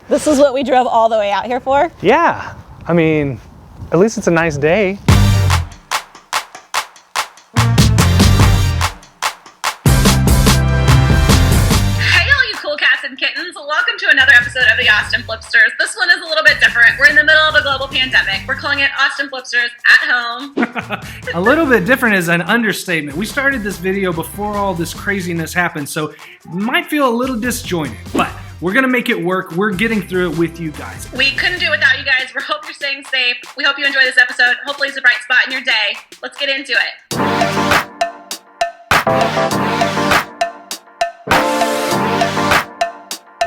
This is what we drove all the way out here for? Yeah, I mean, at least it's a nice day. Kittens, welcome to another episode of the Austin Flipsters. This one is a little bit different. We're in the middle of a global pandemic. We're calling it Austin Flipsters at home. A little bit different is an understatement. We started this video before all this craziness happened, so it might feel a little disjointed, but we're gonna make it work. We're getting through it with you guys. We couldn't do it without you guys. We hope you're staying safe. We hope you enjoy this episode. Hopefully it's a bright spot in your day. Let's get into it.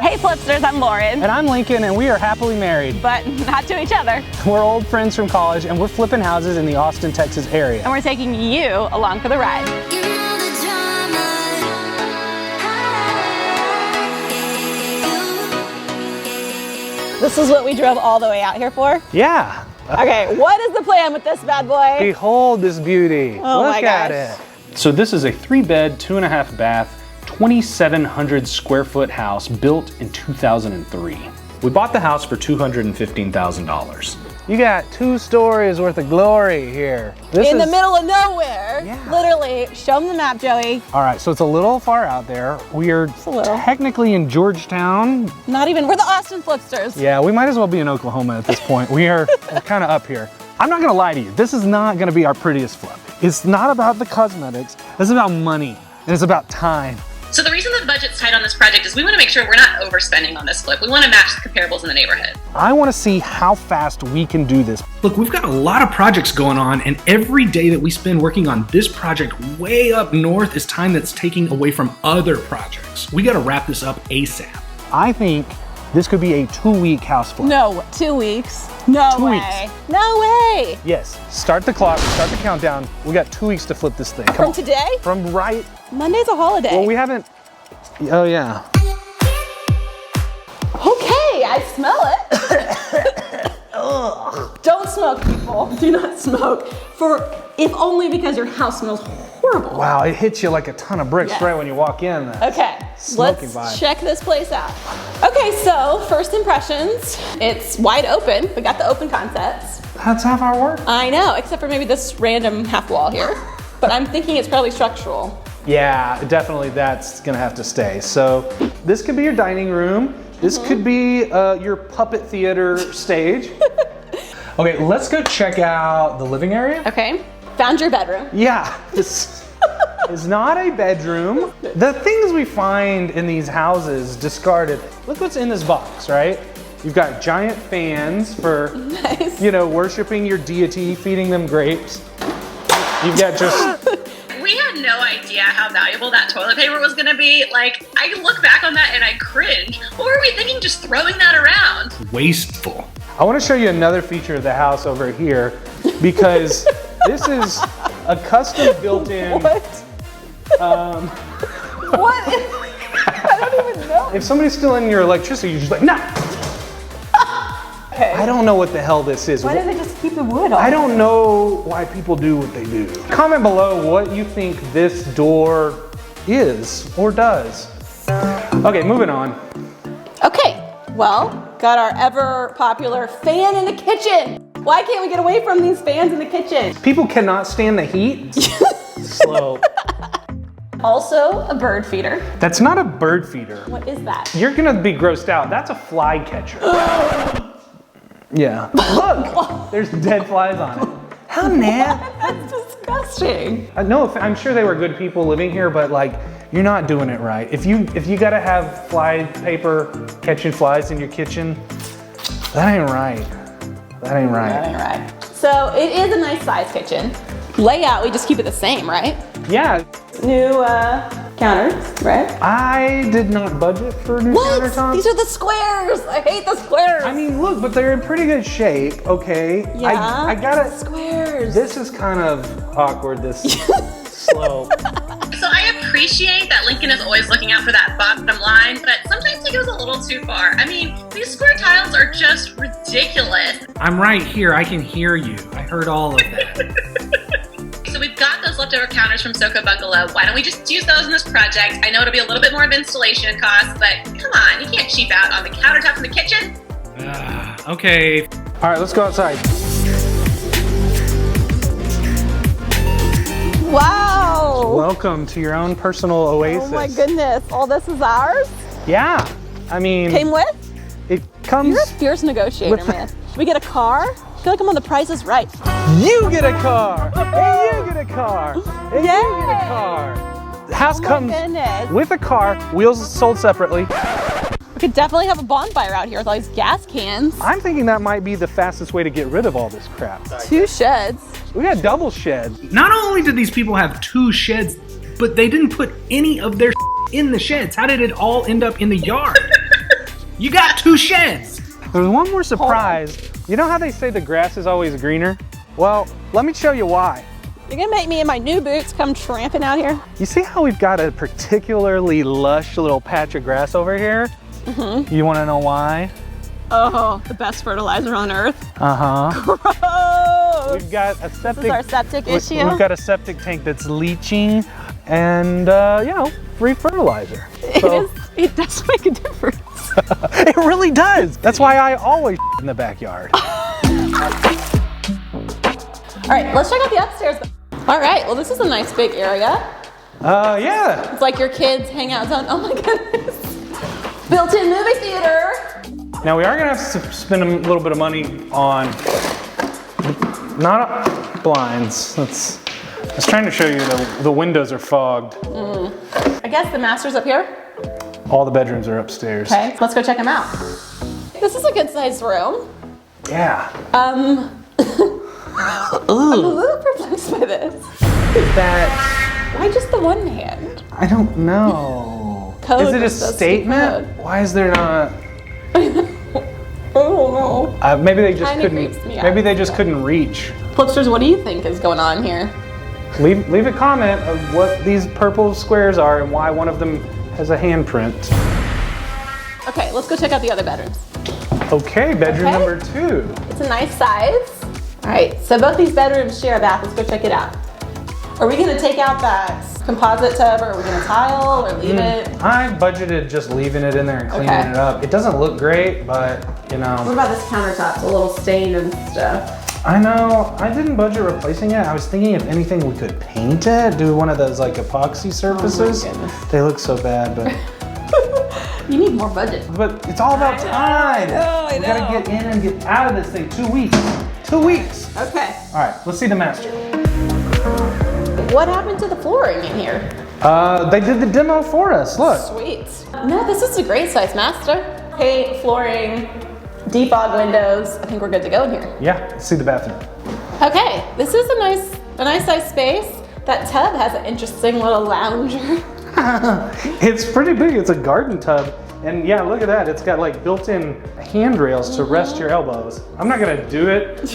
Hey Flipsters, I'm Lauren. And I'm Lincoln, and we are happily married. But not to each other. We're old friends from college, and we're flipping houses in the Austin, Texas area. And we're taking you along for the ride. This is what we drove all the way out here for? Yeah. Okay, what is the plan with this bad boy? Behold this beauty. Oh Look at it. So this is a 3-bed, 2.5 bath, 2,700 square foot house built in 2003. We bought the house for $215,000. You got 2 stories worth of glory here. In the middle of nowhere. Yeah. Literally, show them the map, Joey. All right, so it's a little far out there. We are technically in Georgetown. Not even, we're the Austin Flipsters. Yeah, we might as well be in Oklahoma at this point. We're kind of up here. I'm not gonna lie to you, this is not gonna be our prettiest flip. It's not about the cosmetics, it's about money, and it's about time. So the reason the budget's tight on this project is we want to make sure we're not overspending on this flip. We want to match the comparables in the neighborhood. I want to see how fast we can do this. Look, we've got a lot of projects going on, and every day that we spend working on this project way up north is time that's taking away from other projects. We got to wrap this up ASAP. I think this could be a 2-week house flip. No, 2 weeks. No 2 way. weeks. No way. Yes, start the clock, start the countdown. We got 2 weeks to flip this thing. Come From on. today? From right. Monday's a holiday. Well, we haven't, oh yeah. Okay, I smell it. Don't smoke, people. Do not smoke. If only because your house smells horrible. Wow, it hits you like a ton of bricks right when you walk in. Okay, Smoky let's vibe. check this place out. Okay, so first impressions. It's wide open. We got the open concepts. That's how far work. I know, except for maybe this random half wall here. But I'm thinking it's probably structural. Yeah, definitely that's gonna have to stay. So this could be your dining room. This could be your puppet theater stage. Okay, let's go check out the living area. Okay, found your bedroom. Yeah, this is not a bedroom. The things we find in these houses discarded. Look what's in this box, right? You've got giant fans for, Nice. you know, worshiping your deity, feeding them grapes. You've got just... We had no idea how valuable that toilet paper was going to be. Like, I look back on that and I cringe. What were we thinking just throwing that around? Wasteful. I want to show you another feature of the house over here because this is a custom built-in. What? What? I don't even know. If somebody's stealing your electricity, you're just like, nah. Okay. I don't know what the hell this is. Why did they just keep the wood on? I don't know why people do what they do. Comment below what you think this door is or does. Okay, moving on. Okay, well, got our ever popular fan in the kitchen. Why can't we get away from these fans in the kitchen? People cannot stand the heat. Slow. Also, a bird feeder. That's not a bird feeder. What is that? You're gonna be grossed out. That's a fly catcher. Yeah. Look, there's dead flies on it. How nasty. That's disgusting. No, I'm sure they were good people living here, but like, you're not doing it right. If you gotta have fly paper catching flies in your kitchen, that ain't right. That ain't right. That ain't right. So it is a nice size kitchen. Layout, we just keep it the same, right? Yeah. New counters, right? I did not budget for new countertops. These are the squares. I hate the squares. I mean, look, but they're in pretty good shape, okay? Yeah, I gotta, squares. this is kind of awkward, this slow. So I appreciate that Lincoln is always looking out for that bottom line, but sometimes he goes a little too far. I mean, these square tiles are just ridiculous. I'm right here. I can hear you. I heard all of that. So we've got those leftover counters from Soco Bungalow. Why don't we just use those in this project? I know it'll be a little bit more of installation costs, but come on, you can't cheap out on the countertops in the kitchen. Okay. All right, let's go outside. Wow. Welcome to your own personal oasis. Oh my goodness. All this is ours? Yeah. I mean, Came with? it comes. You're a fierce negotiator, with- man. We get a car? I feel like I'm on The Price is Right. You get a car. And you get a car. And you get a car. The house Oh my comes goodness. with a car. Wheels sold separately. We could definitely have a bonfire out here with all these gas cans. I'm thinking that might be the fastest way to get rid of all this crap. 2 sheds. We got double sheds. Not only did these people have 2 sheds, but they didn't put any of their in the sheds. How did it all end up in the yard? You got 2 sheds. There's one more surprise. You know how they say the grass is always greener? Well, let me show you why. You're gonna make me in my new boots come tramping out here? You see how we've got a particularly lush little patch of grass over here? Mm-hmm. You want to know why? Oh, the best fertilizer on earth. Uh-huh. Gross. We've got a septic. This is our septic issue? We've got a septic tank that's leaching and, you know, free fertilizer. So, It does make a difference. it really does. That's why I always in the backyard. All right, let's check out the upstairs. All right, well, this is a nice big area. Yeah. It's like your kids' hangout zone. Oh my goodness. Built-in movie theater. Now we are gonna have to spend a little bit of money on not blinds. I was trying to show you the windows are fogged. I guess the master's up here. All the bedrooms are upstairs. Okay, let's go check them out. This is a good sized room. Yeah. I'm a little perplexed by this. That Why just the one hand? I don't know. Code Is it a was supposed to be statement? code. Why is there not? I don't know. Maybe they just Kinda couldn't. creeps me out. Maybe they just couldn't reach. Flipsters, what do you think is going on here? Leave a comment of what these purple squares are and why one of them has a handprint. Okay, let's go check out the other bedrooms. Okay, bedroom Okay. number 2. It's a nice size. All right, so both these bedrooms share a bath. Let's go check it out. Are we gonna take out that composite tub, or are we gonna tile, or leave it? I budgeted just leaving it in there and cleaning Okay. it up. It doesn't look great, but you What know. about this countertop? It's a little stain and stuff. I know, I didn't budget replacing it. I was thinking if anything we could paint it, do one of those like epoxy surfaces. goodness. They look so bad, but You need more budget. it's all about time. I We gotta get in and get out of this thing. 2 weeks. 2 weeks. Okay. All right, let's see the master. What happened to the flooring in here? They did the demo for us. Look. Sweet. No, this is a great size master. Paint, flooring, defog windows. I think we're good to go in here. Yeah, let's see the bathroom. Okay, this is a nice size space. That tub has an interesting little lounger. It's pretty big. It's a garden tub. And yeah, look at that. It's got like built-in handrails to rest your elbows. I'm not gonna do it.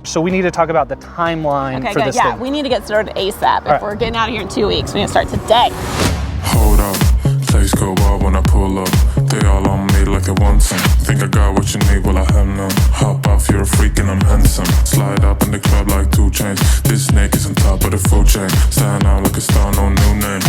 So we need to talk about the timeline Okay, for good. this Yeah, thing. we need to get started ASAP. If right. we're getting out of here in 2 weeks, we need to start today. Hold up, place go wild when I pull up. They all on me like they want some. Think I got what you need, well I have none. Hop off, you're a freak and I'm handsome. Slide up in the club like 2 chains. This snake is on top of the food chain. Stand out like a star, no new name.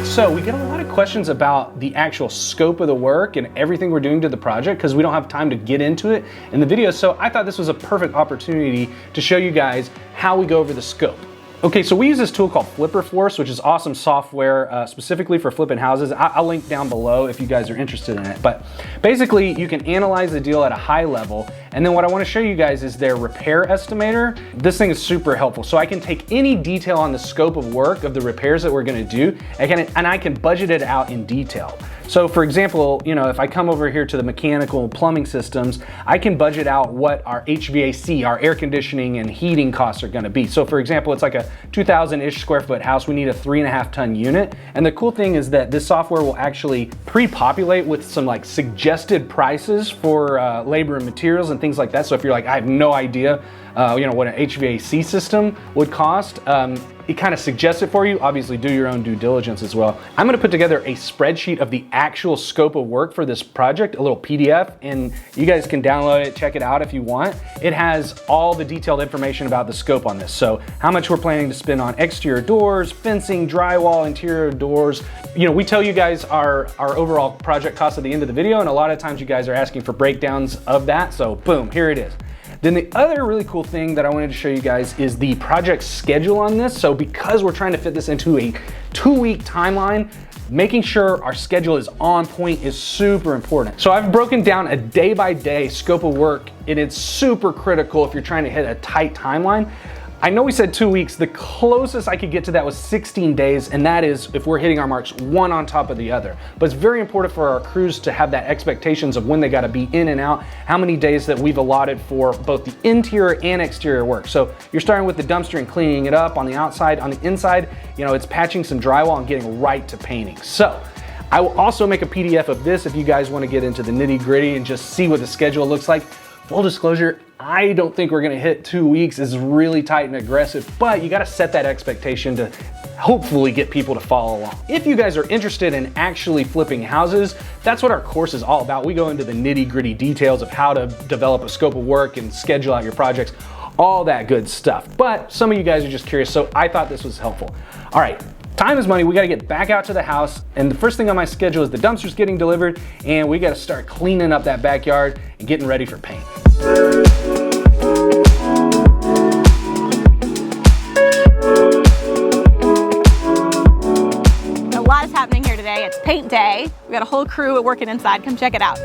So we get a lot of questions about the actual scope of the work and everything we're doing to the project because we don't have time to get into it in the video. So I thought this was a perfect opportunity to show you guys how we go over the scope. Okay, so we use this tool called Force, which is awesome software specifically for flipping houses. I'll link down below if you guys are interested in it. But basically, you can analyze the deal at a high level. And then what I want to show you guys is their repair estimator. This thing is super helpful. So I can take any detail on the scope of work of the repairs that we're going to do, and I can budget it out in detail. So for example, you know, if I come over here to the mechanical plumbing systems, I can budget out what our HVAC, our air conditioning and heating costs are gonna be. So for example, it's like a 2,000-ish square foot house. We need a 3.5 ton unit. And the cool thing is that this software will actually pre-populate with some like suggested prices for labor and materials and things like that. So if you're like, I have no idea, you know, what an HVAC system would cost, it kind of suggests it for you. Obviously do your own due diligence as well. I'm gonna put together a spreadsheet of the actual scope of work for this project, a little PDF, and you guys can download it, check it out if you want. It has all the detailed information about the scope on this. So how much we're planning to spend on exterior doors, fencing, drywall, interior doors. You know, we tell you guys our overall project cost at the end of the video, and a lot of times you guys are asking for breakdowns of that, so boom, here it is. Then the other really cool thing that I wanted to show you guys is the project schedule on this. So because we're trying to fit this into a 2-week timeline, making sure our schedule is on point is super important. So I've broken down a day-by-day scope of work, and it's super critical if you're trying to hit a tight timeline. I know we said 2 weeks. The closest I could get to that was 16 days, and that is if we're hitting our marks one on top of the other. But it's very important for our crews to have that expectations of when they gotta be in and out, how many days that we've allotted for both the interior and exterior work. So you're starting with the dumpster and cleaning it up on the outside. On the inside, you know, it's patching some drywall and getting right to painting. So I will also make a PDF of this if you guys wanna get into the nitty-gritty and just see what the schedule looks like. Full disclosure, I don't think we're gonna hit 2 weeks. It's really tight and aggressive, but you gotta set that expectation to hopefully get people to follow along. If you guys are interested in actually flipping houses, that's what our course is all about. We go into the nitty-gritty details of how to develop a scope of work and schedule out your projects, all that good stuff. But some of you guys are just curious, so I thought this was helpful. All right. Time is money. We gotta get back out to the house, and the first thing on my schedule is the dumpsters getting delivered, and we gotta start cleaning up that backyard and getting ready for paint. A lot is happening here today. It's paint day. We got a whole crew working inside. Come check it out.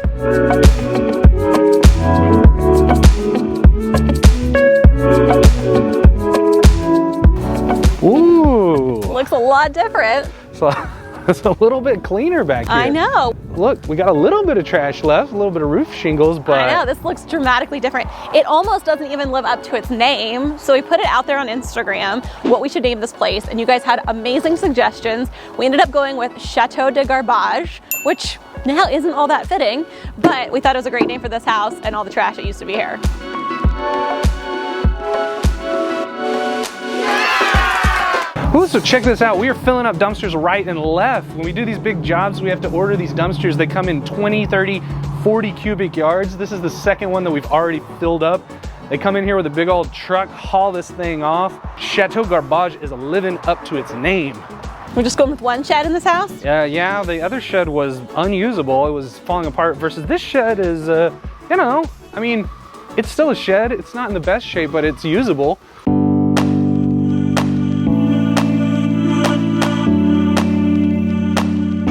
Ooh. Looks a lot different. So it's a little bit cleaner back here. I know. Look, we got a little bit of trash left, a little bit of roof shingles, but I know, this looks dramatically different. It almost doesn't even live up to its name. So we put it out there on Instagram, what we should name this place, and you guys had amazing suggestions. We ended up going with Chateau Garbage, which now isn't all that fitting, but we thought it was a great name for this house and all the trash that used to be here. Ooh, so check this out. We are filling up dumpsters right and left. When we do these big jobs, we have to order these dumpsters. They come in 20, 30, 40 cubic yards. This is the second one that we've already filled up. They come in here with a big old truck, haul this thing off. Chateau Garbage is living up to its name. We're just going with one shed in this house? Yeah, the other shed was unusable. It was falling apart versus this shed is, you know, I mean, it's still a shed. It's not in the best shape, but it's usable.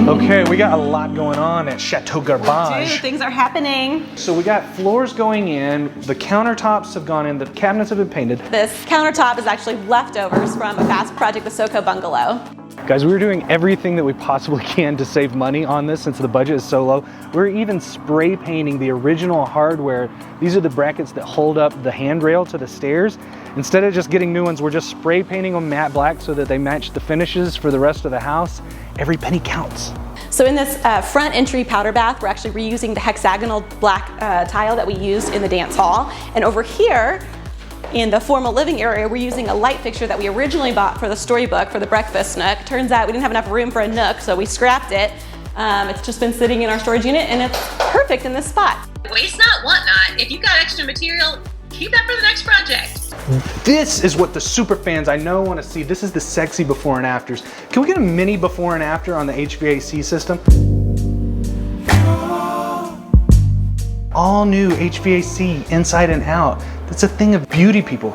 Okay, we got a lot going on at Chateau Garbage. Dude, things are happening. So we got floors going in, the countertops have gone in, the cabinets have been painted. This countertop is actually leftovers from a past project, the Soko Bungalow. Guys, we were doing everything that we possibly can to save money on this since the budget is so low. We're even spray painting the original hardware. These are the brackets that hold up the handrail to the stairs. Instead of just getting new ones, we're just spray painting them matte black so that they match the finishes for the rest of the house. Every penny counts. So in this front entry powder bath, we're actually reusing the hexagonal black tile that we used in the dance hall. And over here, in the formal living area, we're using a light fixture that we originally bought for the storybook for the breakfast nook. Turns out we didn't have enough room for a nook, so we scrapped it. It's just been sitting in our storage unit, and it's perfect in this spot. Waste not, want not. If you've got extra material, keep that for the next project. This is what the super fans I know want to see. This is the sexy before and afters. Can we get a mini before and after on the HVAC system? All new HVAC inside and out. That's a thing of beauty, people.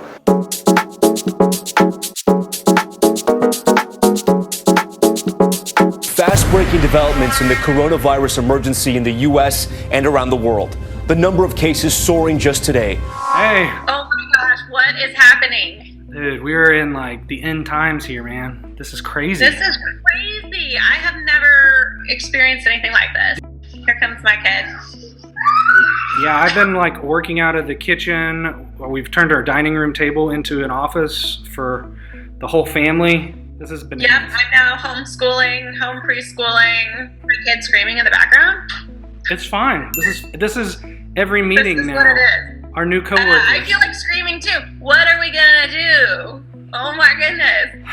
Fast-breaking developments in the coronavirus emergency in the US and around the world. The number of cases soaring just today. Hey, Oh my gosh, what is happening? dude, we're in like the end times here, man. This is crazy. This is crazy. I have never experienced anything like this. Here comes my kid. Yeah, I've been like working out of the kitchen. We've turned our dining room table into an office for the whole family. This has been. Yep, I'm now homeschooling, home preschooling. My kid screaming in the background. It's fine. This is every meeting This is now. what it is. Our new coworkers. I feel like screaming too. What are we gonna do? Oh my goodness.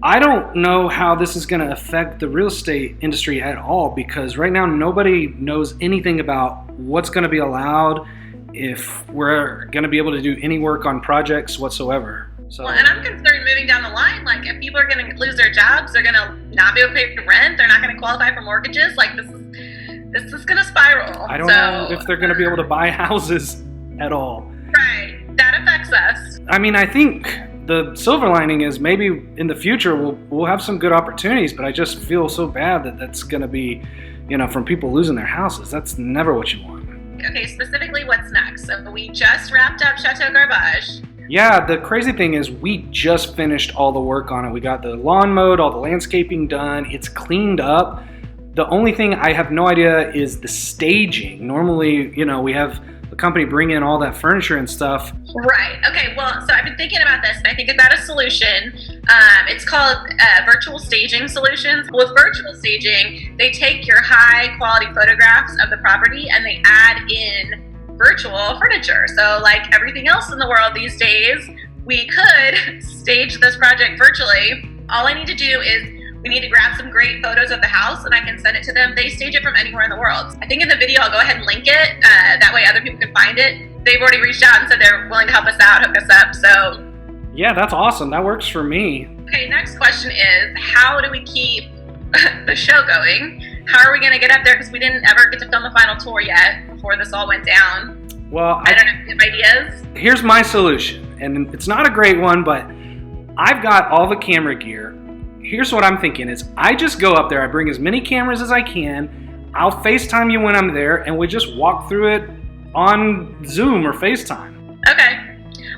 I don't know how this is going to affect the real estate industry at all, because right now nobody knows anything about what's going to be allowed, if we're going to be able to do any work on projects whatsoever. So, Well, and I'm concerned moving down the line, like if people are going to lose their jobs, they're going to not be able to pay rent, they're not going to qualify for mortgages. Like this is going to spiral. I don't know if they're going to be able to buy houses at all. Right, that affects us. I mean, I think the silver lining is maybe in the future we'll have some good opportunities, but I just feel so bad that that's going to be, from people losing their houses. That's never what you want. Okay, specifically what's next? So we just wrapped up Chateau Garbage. Yeah, the crazy thing is we just finished all the work on it. We got the lawn mowed, all the landscaping done. It's cleaned up. The only thing I have no idea is the staging. Normally, we have the company bring in all that furniture and stuff. Right. Okay. Well, so I've been thinking about this, and I think I've got a solution. It's called virtual staging solutions. With virtual staging, they take your high quality photographs of the property and they add in virtual furniture. So like everything else in the world these days, we could stage this project virtually. All I need to do is we need to grab some great photos of the house and I can send it to them. They stage it from anywhere in the world. I think in the video I'll go ahead and link it. That way other people can find it. They've already reached out and said they're willing to help us out, hook us up. So yeah, that's awesome. That works for me. okay, next question is, how do we keep the show going? How are we going to get up there? Because we didn't ever get to film the final tour yet before this all went down. Well, I don't know if you have ideas. Here's my solution, and it's not a great one, but I've got all the camera gear. Here's what I'm thinking is I just go up there, I bring as many cameras as I can, I'll FaceTime you when I'm there, and we just walk through it on Zoom or FaceTime. Okay.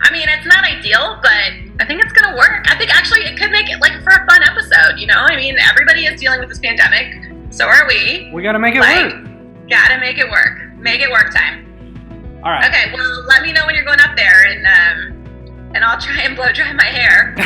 I mean, it's not ideal, but I think it's going to work. I think actually it could make it like for a fun episode, I mean, everybody is dealing with this pandemic. So are we. We got to make it work. Got to make it work. Make it work time. All right. Okay, well, let me know when you're going up there, and I'll try and blow dry my hair.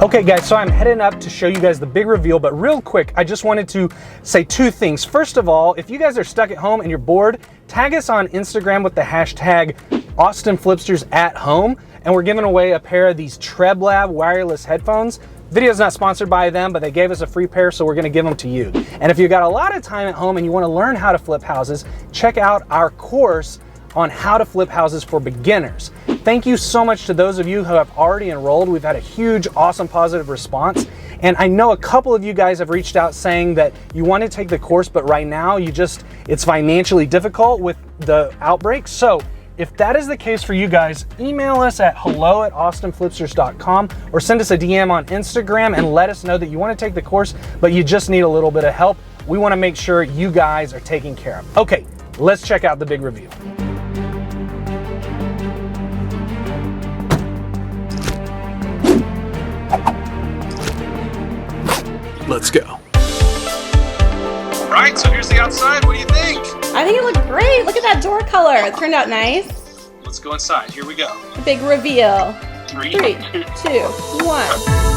Okay guys, so I'm heading up to show you guys the big reveal, but real quick, I just wanted to say two things. First of all, if you guys are stuck at home and you're bored, tag us on Instagram with the hashtag AustinFlipsters@home, and we're giving away a pair of these TrebLab wireless headphones. Video's not sponsored by them, but they gave us a free pair, so we're gonna give them to you. And if you've got a lot of time at home and you wanna learn how to flip houses, check out our course on how to flip houses for beginners. Thank you so much to those of you who have already enrolled. We've had a huge, awesome, positive response. And I know a couple of you guys have reached out saying that you want to take the course, but right now it's financially difficult with the outbreak. So if that is the case for you guys, email us at hello@austinflipsters.com or send us a DM on Instagram and let us know that you want to take the course, but you just need a little bit of help. We want to make sure you guys are taken care of. Okay, let's check out the big reveal. Let's go. All right, so here's the outside. What do you think? I think it looked great. Look at that door color. It turned out nice. Let's go inside. Here we go. The big reveal. 3, 3, 2, 1.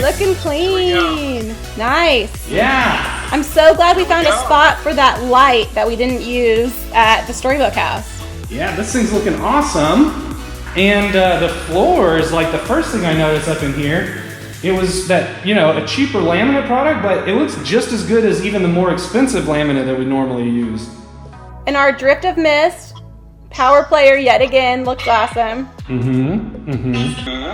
Looking clean. Nice. Yeah. I'm so glad we found a spot for that light that we didn't use at the Storybook House. Yeah, this thing's looking awesome. And the floor is like the first thing I noticed up in here. It was that, a cheaper laminate product, but it looks just as good as even the more expensive laminate that we normally use. And our Drift of Mist power player yet again looks awesome.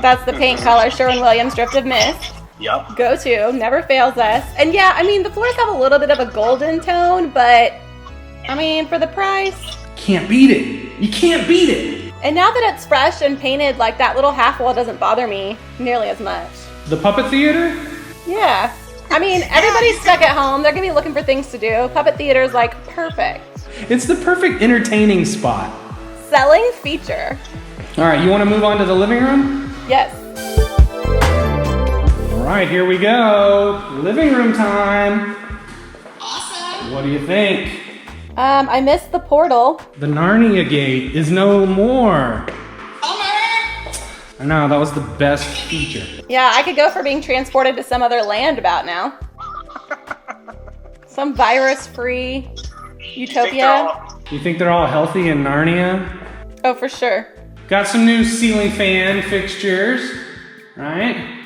That's the paint color, Sherwin-Williams Drift of Mist. Yep. Go to, never fails us. And yeah, I mean, the floors have a little bit of a golden tone, but I mean, for the price. Can't beat it. You can't beat it. And now that it's fresh and painted, like that little half wall doesn't bother me nearly as much. The Puppet Theater? Yeah. I mean, everybody's stuck at home. They're gonna be looking for things to do. Puppet Theater is like perfect. It's the perfect entertaining spot. selling feature. All right, you want to move on to the living room? Yes. All right, here we go. Living room time. Awesome. What do you think? I missed the portal. The Narnia gate is no more. I know, that was the best feature. Yeah, I could go for being transported to some other land about now. Some virus-free utopia. You think they're all healthy in Narnia? Oh, for sure. Got some new ceiling fan fixtures, right?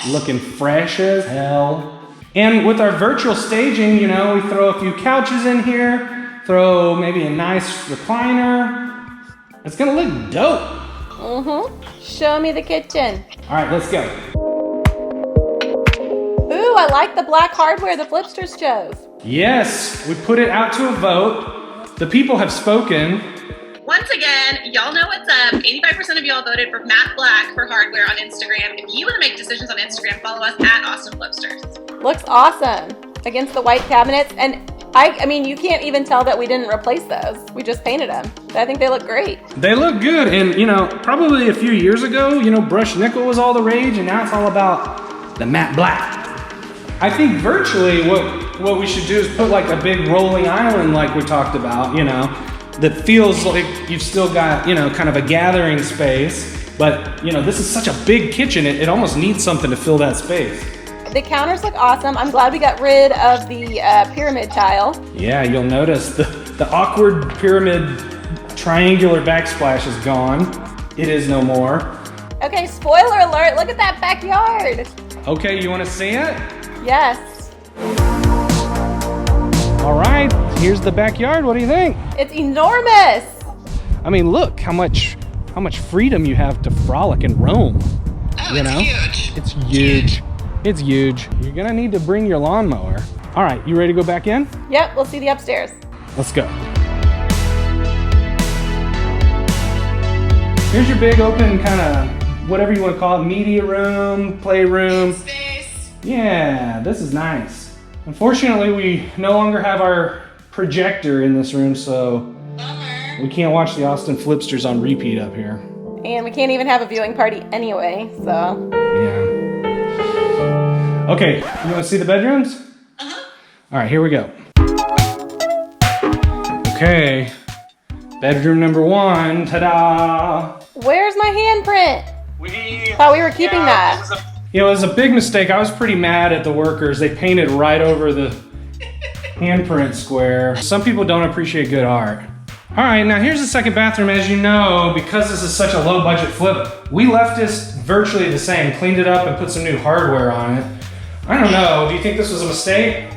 Looking fresh as hell. And with our virtual staging, you know, we throw a few couches in here, throw maybe a nice recliner. It's gonna look dope. Mm-hmm. Show me the kitchen. All right, let's go. Ooh, I like the black hardware the Flipsters chose. Yes, we put it out to a vote. The people have spoken. Once again, y'all know what's up. 85% of y'all voted for matte black for hardware on Instagram. If you want to make decisions on Instagram, follow us at Austin Flipsters. Looks awesome against the white cabinets. And I mean, you can't even tell that we didn't replace those. We just painted them. I think they look great. They look good, and you know, probably a few years ago, you know, brushed nickel was all the rage, and now it's all about the matte black. I think virtually what we should do is put like a big rolling island like we talked about, you know, that feels like you've still got, you know, kind of a gathering space, but you know, this is such a big kitchen, it almost needs something to fill that space. The counters look awesome. I'm glad we got rid of the pyramid tile. Yeah, you'll notice the awkward pyramid triangular backsplash is gone. It is no more. Okay, spoiler alert, look at that backyard. Okay, you want to see it? Yes. All right, here's the backyard. What do you think? It's enormous. I mean, look how much freedom you have to frolic and roam. Oh, you know? huge. It's huge. It's huge. You're gonna need to bring your lawnmower. All right, you ready to go back in? Yep, we'll see the upstairs. Let's go. Here's your big open kind of, whatever you want to call it, media room, playroom. Space. Yeah, this is nice. Unfortunately, we no longer have our projector in this room, so Bummer. we can't watch the Austin Flipsters on repeat up here. And we can't even have a viewing party anyway, so. Yeah. Okay, you want to see the bedrooms? Uh-huh. All right, here we go. Okay, bedroom number one, ta-da! Where's my handprint? Thought we were keeping that. You know, it was a big mistake. I was pretty mad at the workers. They painted right over the handprint square. Some people don't appreciate good art. All right, now here's the second bathroom. As you know, because this is such a low budget flip, we left this virtually the same, cleaned it up and put some new hardware on it. I don't know, do you think this was a mistake?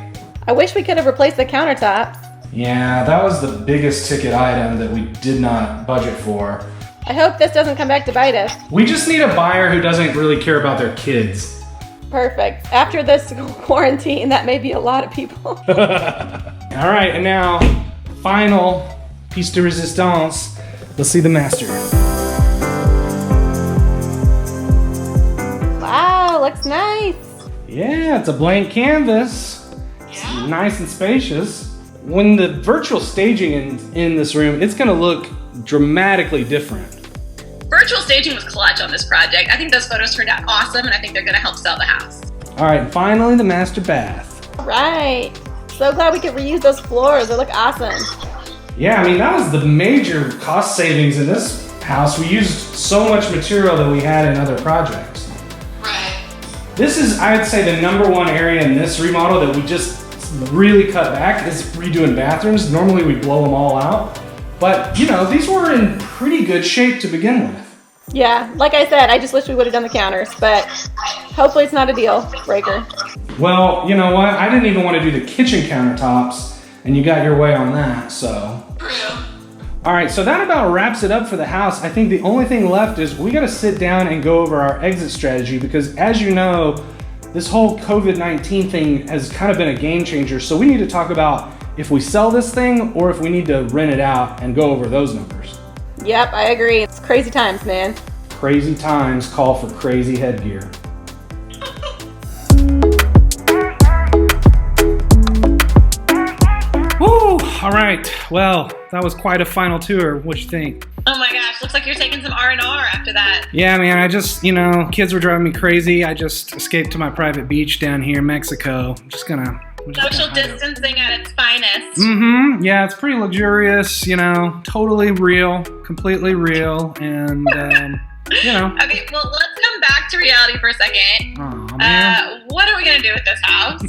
I wish we could have replaced the countertops. Yeah, that was the biggest ticket item that we did not budget for. I hope this doesn't come back to bite us. We just need a buyer who doesn't really care about their kids. Perfect. After this quarantine, that may be a lot of people. All right, and now, final piece de resistance. Let's see the master. Wow, looks nice. Yeah, it's a blank canvas. It's nice and spacious. When the virtual staging in this room, it's gonna look dramatically different. Virtual staging was clutch on this project. I think those photos turned out awesome, and I think they're going to help sell the house. All right, finally the master bath. All right. So glad we could reuse those floors. They look awesome. Yeah, I mean, that was the major cost savings in this house. We used so much material that we had in other projects. Right. This is, I'd say, the number one area in this remodel that we just really cut back is redoing bathrooms. Normally we blow them all out. But, you know, these were in pretty good shape to begin with. Yeah, like I said, I just wish we would have done the counters, but hopefully it's not a deal breaker. Well, you know what? I didn't even want to do the kitchen countertops, and you got your way on that, so. All right, so that about wraps it up for the house. I think the only thing left is we got to sit down and go over our exit strategy because, as you know, this whole COVID-19 thing has kind of been a game changer. So we need to talk about if we sell this thing or if we need to rent it out and go over those numbers. Yep, I agree. It's crazy times, man. Crazy times call for crazy headgear. Woo! All All right. Well, that was quite a final tour. What'd you think? Oh my gosh, looks like you're taking some R&R after that. Yeah, man, I just, kids were driving me crazy. I just escaped to my private beach down here in Mexico. I'm just gonna Social distancing at its finest. Mm-hmm. Yeah, it's pretty luxurious, totally real, completely real, and, Okay, well, let's come back to reality for a second. Oh, man. What are we going to do with this house?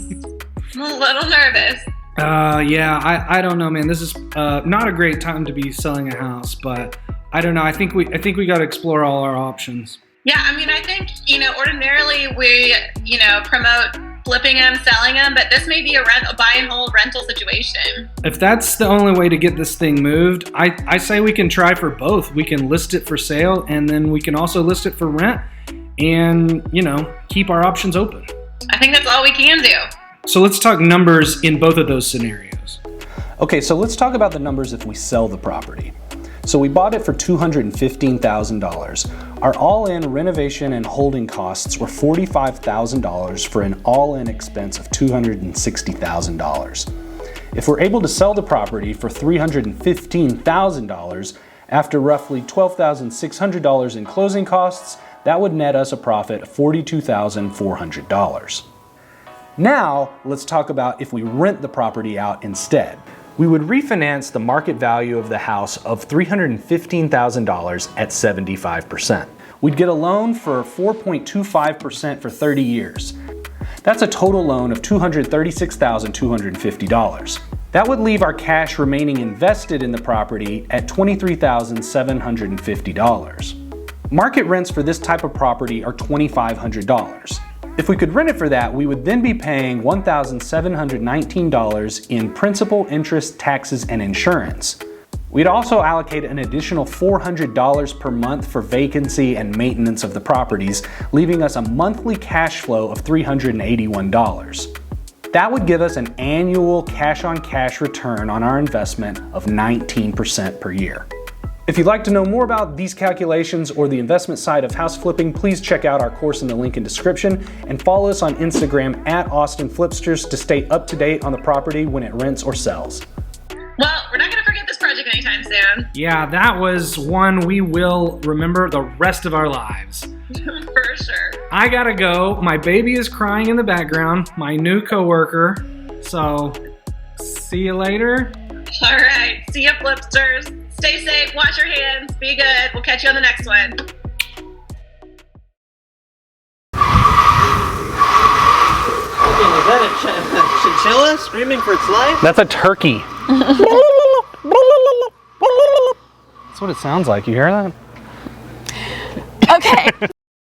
I'm a little nervous. Yeah, I don't know, man. This is not a great time to be selling a house, but I don't know. I think we got to explore all our options. Yeah, I mean, I think, ordinarily we, promote flipping them, selling them, but this may be a buy and hold rental situation. If that's the only way to get this thing moved, I say we can try for both. We can list it for sale, and then we can also list it for rent and, keep our options open. I think that's all we can do. So let's talk numbers in both of those scenarios. Okay, so let's talk about the numbers if we sell the property. So we bought it for $215,000. Our all-in renovation and holding costs were $45,000 for an all-in expense of $260,000. If we're able to sell the property for $315,000 after roughly $12,600 in closing costs, that would net us a profit of $42,400. Now, let's talk about if we rent the property out instead. We would refinance the market value of the house of $315,000 at 75%. We'd get a loan for 4.25% for 30 years. That's a total loan of $236,250. That would leave our cash remaining invested in the property at $23,750. Market rents for this type of property are $2,500. If we could rent it for that, we would then be paying $1,719 in principal, interest, taxes, and insurance. We'd also allocate an additional $400 per month for vacancy and maintenance of the properties, leaving us a monthly cash flow of $381. That would give us an annual cash-on-cash return on our investment of 19% per year. If you'd like to know more about these calculations or the investment side of house flipping, please check out our course in the link in description and follow us on Instagram at Austin Flipsters to stay up to date on the property when it rents or sells. Well, we're not going to forget this project anytime soon. Yeah, that was one we will remember the rest of our lives. For sure. I gotta go. My baby is crying in the background, my new coworker. So, see you later. All right. See ya, Flipsters. Stay safe, wash your hands, be good. We'll catch you on the next one. Is that a chinchilla screaming for its life? That's a turkey. That's what it sounds like. You hear that? Okay.